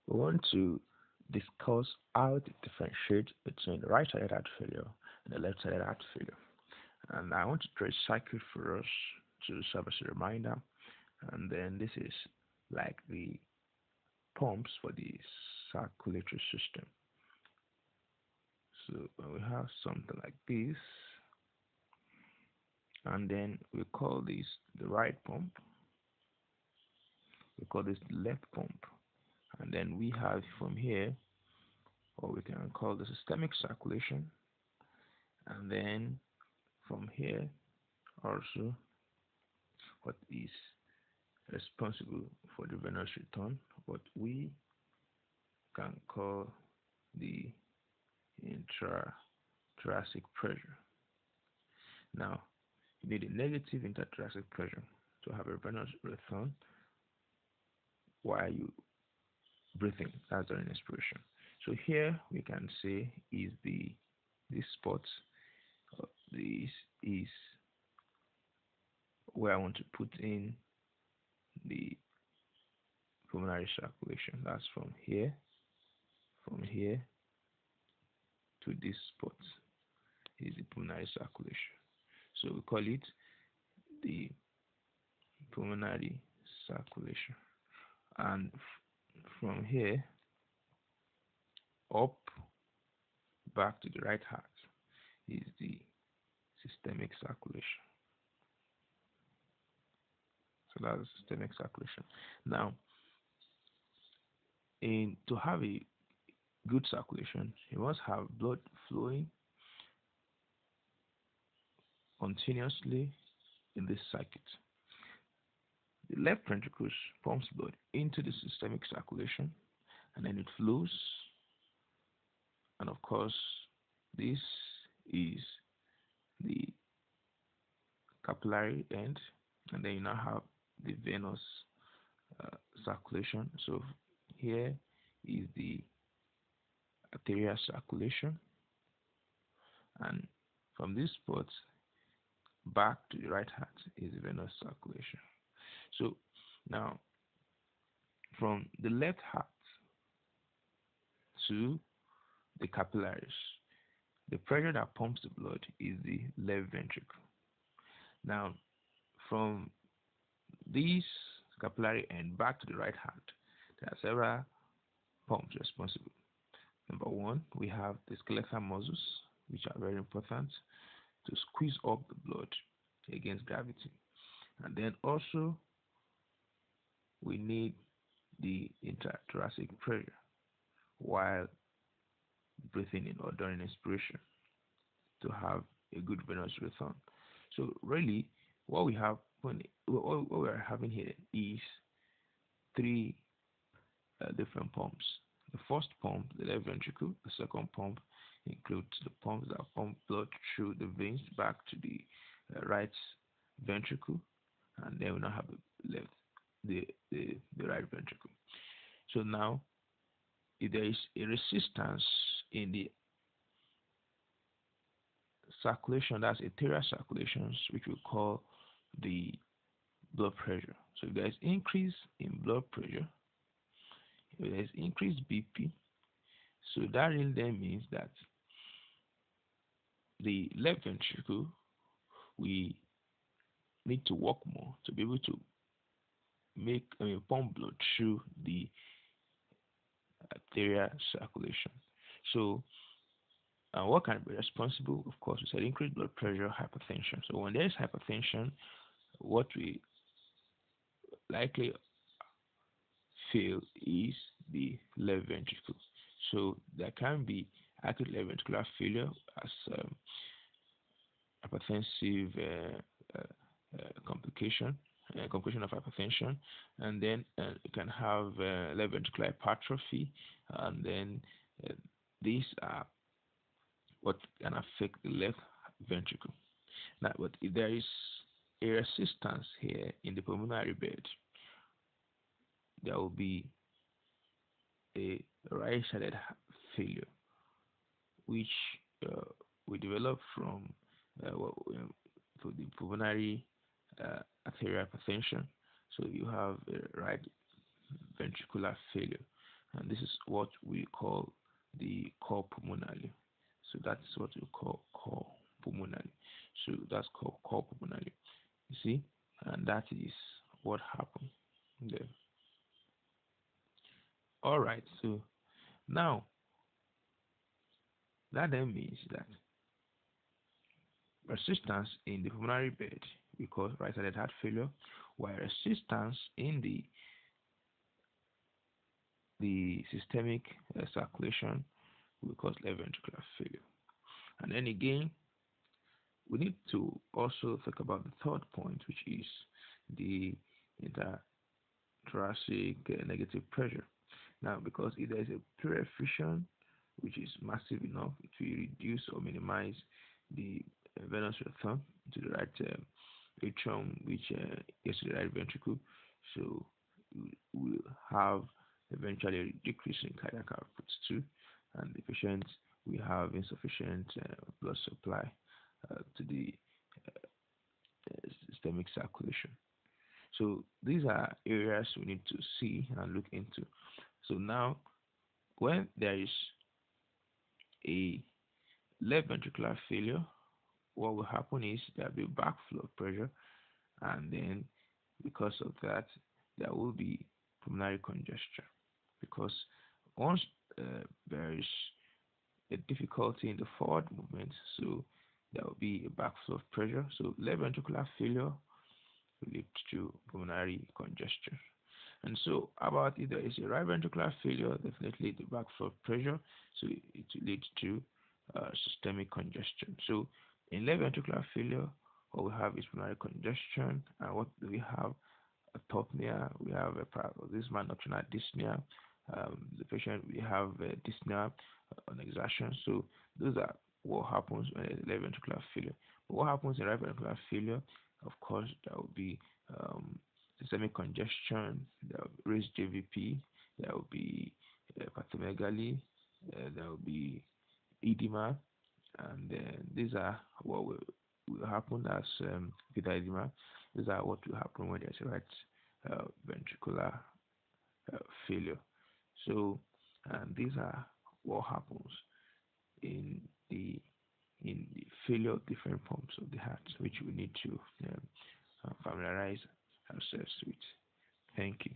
We want to discuss how to differentiate between the right-sided heart failure and the left-sided heart failure. And I want to draw a circuit for us to serve as a reminder. And then this is like the pumps for the circulatory system. So when we have something like this, and then we call this the right pump, we call this the left pump, and then we have from here, or we can call the systemic circulation, and then from here also what is responsible for the venous return, what we can call the intrathoracic pressure. Now, you need a negative intrathoracic pressure to have a venous return while you breathing. That's during inspiration. So here we can say is the this spot. This is where I want to put in the pulmonary circulation. That's from here to this spot is the pulmonary circulation. So we call it the pulmonary circulation. And from here up back to the right heart is the systemic circulation. So that's systemic circulation. Now, in to have a good circulation, you must have blood flowing continuously in this circuit. The left ventricle pumps blood into the systemic circulation and then it flows. And of course, this is the capillary end, and then you now have the venous circulation. So here is the arterial circulation, and from this spot back to the right heart is the venous circulation. So now from the left heart to the capillaries, the pressure that pumps the blood is the left ventricle. Now from this capillary end back to the right heart, there are several pumps responsible. Number one, we have the skeletal muscles, which are very important to squeeze up the blood against gravity. And then also, we need the intrathoracic pressure while breathing in or during inspiration to have a good venous return. So really, what we have what we are having here is three different pumps. The first pump, the left ventricle. The second pump includes the pumps that pump blood through the veins back to the right ventricle, and then we now have the left, the right ventricle. So now, if there is a resistance in the circulation, that's arterial circulations, which we call the blood pressure. So if there is increase in blood pressure, if there is increased BP, so that really then means that the left ventricle, we need to work more to be able to pump blood through the arterial circulation. So what can be responsible? Of course, we said increased blood pressure, hypertension. So when there is hypertension, what we likely feel is the left ventricle. So there can be acute left ventricular failure as hypertensive complication of hypertension, and then you can have left ventricular hypertrophy, and then uh, these are what can affect the left ventricle. Now, but if there is a resistance here in the pulmonary bed, there will be a right-sided failure, which uh, we develop from for the pulmonary arterial hypertension. So you have a right ventricular failure, and this is what we call the cor pulmonale. So that's what we call cor pulmonale. So that's called cor pulmonale. You see, and that is what happened there. All right. So now that then means that resistance in the pulmonary bed we call right-sided heart failure, while resistance in the systemic circulation we call left ventricular failure. And then again, we need to also think about the third point, which is the intrathoracic negative pressure. Now, because if there is a pleural effusion which is massive enough, it will reduce or minimize the venous return to the right atrium, which gets to the right ventricle. So we will have eventually a decrease in cardiac output too, and the patient will have insufficient blood supply to the systemic circulation. So these are areas we need to see and look into. So now, when there is a left ventricular failure, what will happen is there will be backflow of pressure, and then because of that, there will be pulmonary congestion. Because once there is a difficulty in the forward movement, so there will be a backflow of pressure. So left ventricular failure will lead to pulmonary congestion. And so about if there is a right ventricular failure, definitely the backflow of pressure, so it will lead to systemic congestion. So in left ventricular failure, what we have is pulmonary congestion, and what do we have? Apnea, we have this man nocturnal dyspnea. The patient we have dyspnea on exertion. So those are what happens when there's left ventricular failure. But what happens in right ventricular failure? Of course, there will be systemic congestion, there will be raised JVP, there will be hepatomegaly, there will be edema, and these are what will happen as with edema. These are what will happen when there's a right ventricular failure. So, and these are what happens in the failure of different pumps of the heart, which we need to familiarize ourselves with. Thank you.